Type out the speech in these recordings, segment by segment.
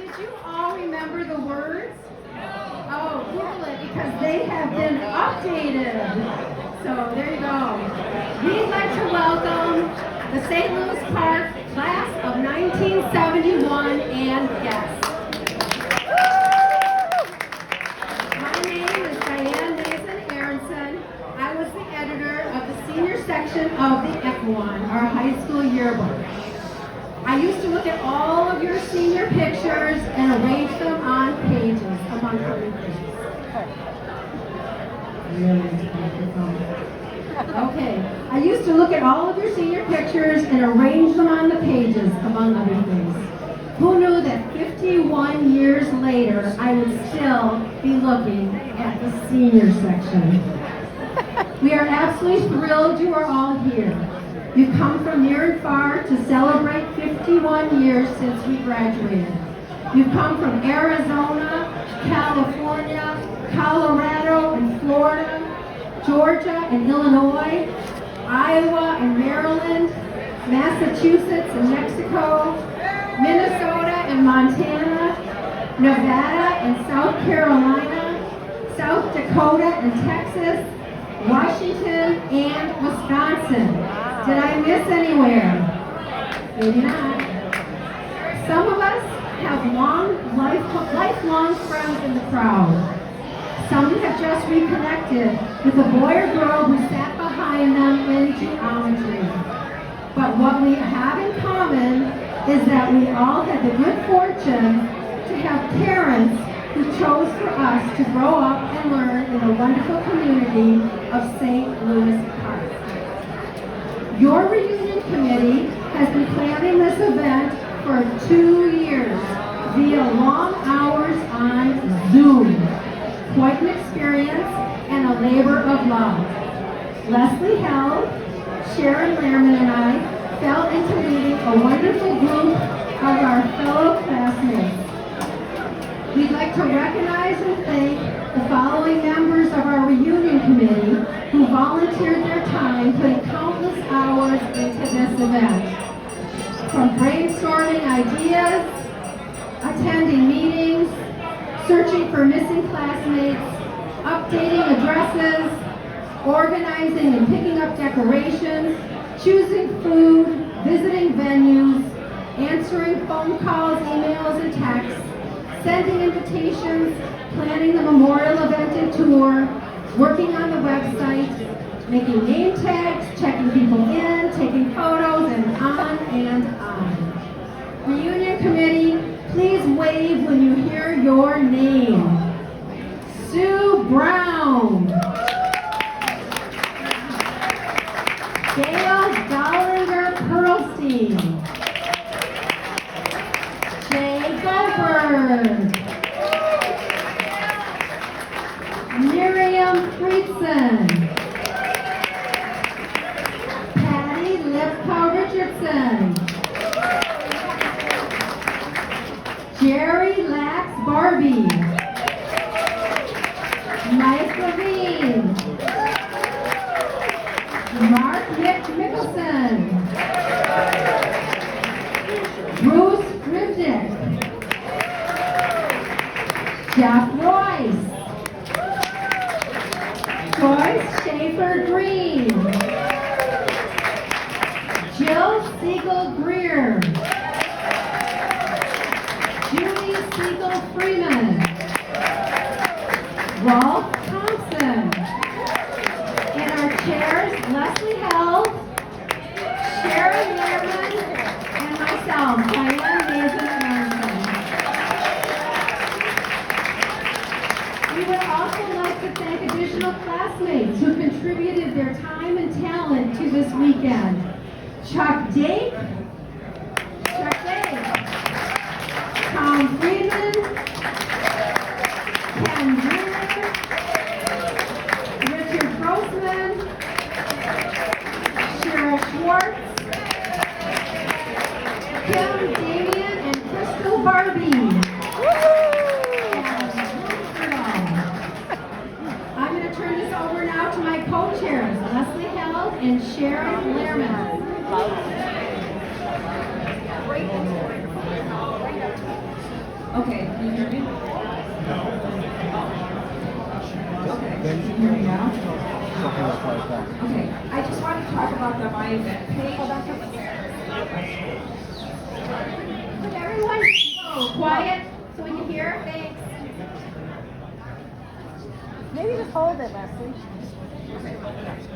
Did you all remember the words? Oh, Google it because they have been updated. So there you go. We'd like to welcome the St. Louis Park class of 1971 and guests. My name is Diane Mason Aronson. I was the editor of the senior section of the Equine, our high school yearbook. I used to look at all of your senior pictures and arrange them on pages, among other things. Okay, I used to look at all of your senior pictures and arrange them on the pages, among other things. Who knew that 51 years later, I would still be looking at the senior section? We are absolutely thrilled you are all here. You've come from near and far to celebrate 51 years since we graduated. You've come from Arizona, California, Colorado and Florida, Georgia and Illinois, Iowa and Maryland, Massachusetts and Mexico, Minnesota and Montana, Nevada and South Carolina, South Dakota and Texas, Washington and Wisconsin. Did I miss anywhere? Maybe not. Some of us have lifelong friends in the crowd. Some have just reconnected with the boy or girl who sat behind them in geometry. But what we have in common is that we all had the good fortune to have parents who chose for us to grow up and learn in the wonderful community of St. Louis Park. Your reunion committee has been planning this event for 2 years via long hours on Zoom. Quite an experience and a labor of love. Leslie Held, Sharon Lehrman and I fell into meeting a wonderful group of our fellow classmates. We'd like to recognize and thank the following members of our reunion committee who volunteered their time putting countless hours into this event. From brainstorming ideas, attending meetings, searching for missing classmates, updating addresses, organizing and picking up decorations, choosing food, visiting venues, answering phone calls, emails, and texts, sending invitations, planning the memorial event and tour, working on the website, making name tags, checking people in, taking photos, and on. Reunion committee, please wave when you hear your name. Sue Brown. Gail Dollinger Pearlstein. Jay Goldberg. Miriam Friedson. Patty Lipko Richardson. Jerry Lax Barbie. Mike Levine. Mark Mickelson. Bruce Ribnick. Jeff Royce. Joyce Schaefer Green. Jill Siegel Greer. Julie Siegel Freeman. Rolf Thompson. And our chairs, Leslie Held, Sharon Lehrman, and myself, Diane Mason Aronson. We would also like to thank additional classmates who contributed their time and talent to this weekend. Chuck Dake, Tom Friedman, Ken Brewer, Richard Grossman, Cheryl Schwartz, Kim Damian, and Crystal Barbie. I'm going to turn this over now to my co-chairs, Leslie Held and Sharon Lehrman. Okay, can you hear me? Okay, can you hear me now? Okay, I just want to talk about the My Event page. Could everyone go quiet so we can hear? Thanks. Maybe just hold it, Leslie.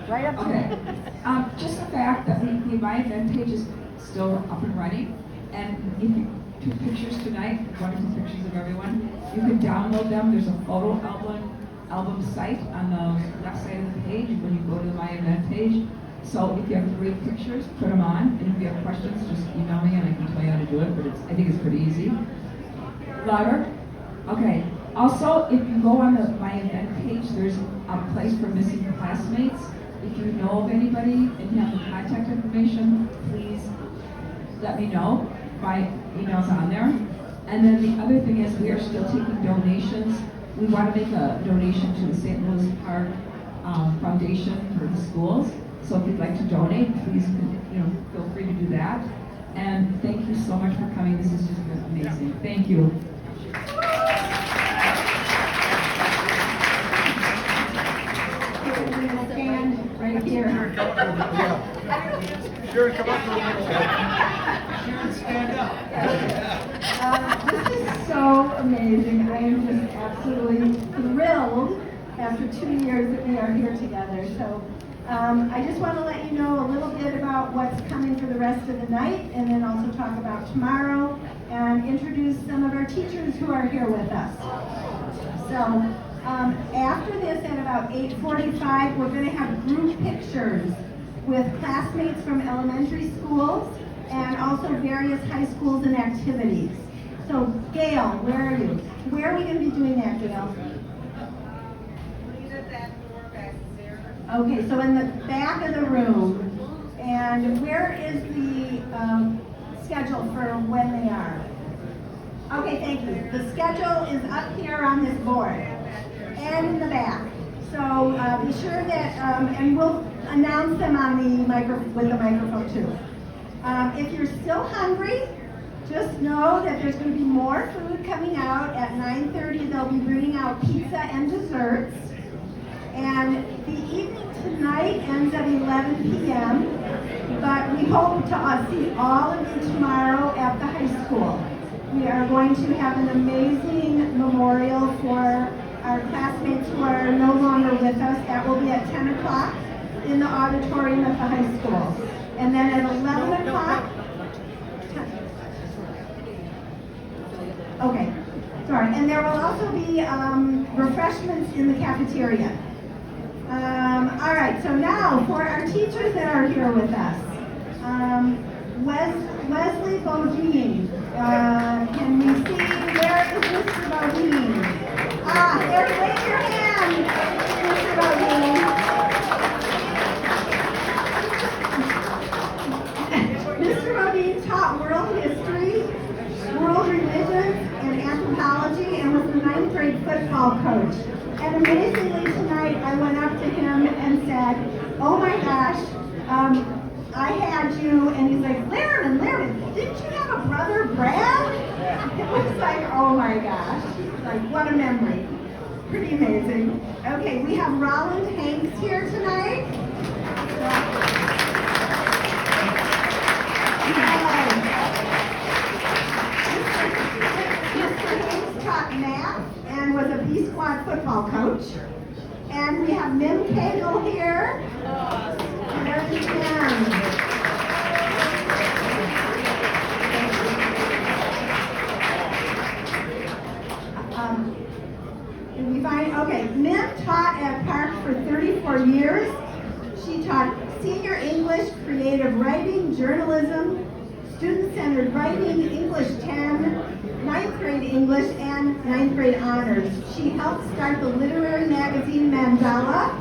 Right up Okay. there. Just the fact that the My Event page is still up and running, and if you took pictures tonight, wonderful pictures of everyone, you can download them. There's a photo album site on the left side of the page when you go to the My Event page. So if you have great pictures, put them on, and if you have questions, just email me and I can tell you how to do it, but I think it's pretty easy. Louder? Okay. Also, if you go on the My Event page, there's a place for missing classmates. If you know of anybody and you have the contact information, please let me know. My email's on there. And then the other thing is we are still taking donations. We want to make a donation to the St. Louis Park Foundation for the schools. So if you'd like to donate, please feel free to do that. And thank you so much for coming. This has just been amazing. Thank you. Stand right here. Sharon, come up to the Sharon, stand up. This is so amazing. I am just absolutely thrilled after 2 years that we are here together. So I just want to let you know a little bit about what's coming for the rest of the night, and then also talk about tomorrow and introduce some of our teachers who are here with us. So after this, at about 8:45, we're going to have group pictures with classmates from elementary schools and also various high schools and activities. So Gail, where are you? Where are we going to be doing that, Gail? Okay, so in the back of the room. And where is the schedule for when they are? Okay, thank you. The schedule is up here on this board and in the back. So be sure that, and we'll announce them on the with the microphone too. If you're still hungry, just know that there's going to be more food coming out. At 9:30, they'll be bringing out pizza and desserts. And the evening tonight ends at 11 p.m., but we hope to see all of you tomorrow at the high school. We are going to have an amazing memorial for our classmates who are no longer with us. That will be at 10 o'clock in the auditorium at the high school. And then at 11 o'clock, okay, sorry. And there will also be refreshments in the cafeteria. All right, so now for our teachers that are here with us. Leslie Bodine, can we see, where is Mr. Bodine? There, raise your hand, Mr. Bodine. Mr. Bodine taught world history, world religions, and anthropology, and was the 9th grade football coach. And amazingly tonight, I went up to him and said, oh my gosh, I had you, and he's like, Larry, didn't you have a brother, Brad? It was like, oh my gosh, like what a memory. Pretty amazing. Okay, we have Roland Hanks here tonight. Mr. Hanks taught math and was a B Squad football coach. And we have Mim Cagle here. There's Mim. Okay, Mim taught at Park for 34 years. She taught senior English, creative writing, journalism, student-centered writing, English 10, 9th grade English, and 9th grade honors. She helped start the literary magazine Mandela.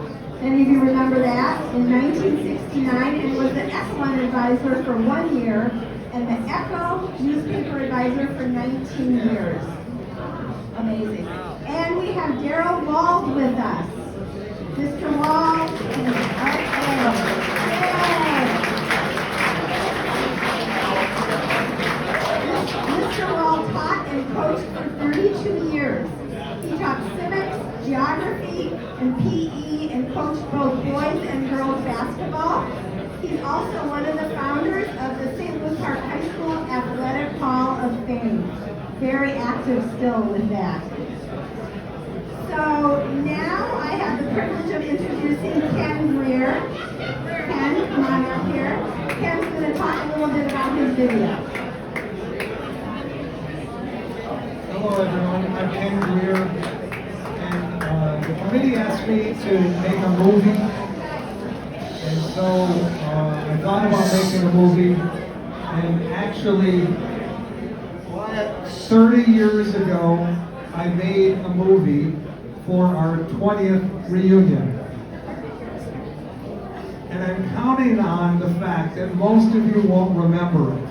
Any of you remember that? In 1969, and was the Excellent Advisor for 1 year, and the Echo newspaper advisor for 19 years. Amazing. And we have Daryl Wald with us. Mr. Wald. Mr. Wald taught and coached for 32 years. He taught civics, geography, and PE, and coached both boys and girls basketball. He's also one of the founders of the St. Louis Park High School Athletic Hall of Fame. Very active still with that. So now I have the privilege of introducing Ken Greer. Ken, come on up here. Ken's going to talk a little bit about his video. Hello, everyone. I'm Ken Greer, and the committee asked me to make a movie, and so I thought about making a movie, and actually, 30 years ago, I made a movie for our 20th reunion. And I'm counting on the fact that most of you won't remember it.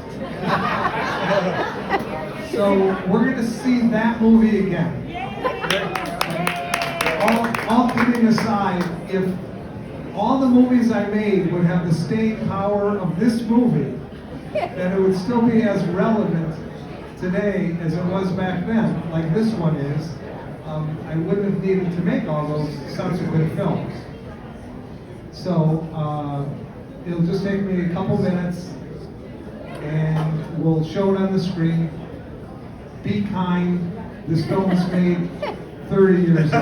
So we're going to see that movie again. All kidding aside, if all the movies I made would have the staying power of this movie, then it would still be as relevant today as it was back then, like this one is. I wouldn't have needed to make all those subsequent films. So it'll just take me a couple minutes, and we'll show it on the screen. Be kind. This film was made 30 years ago.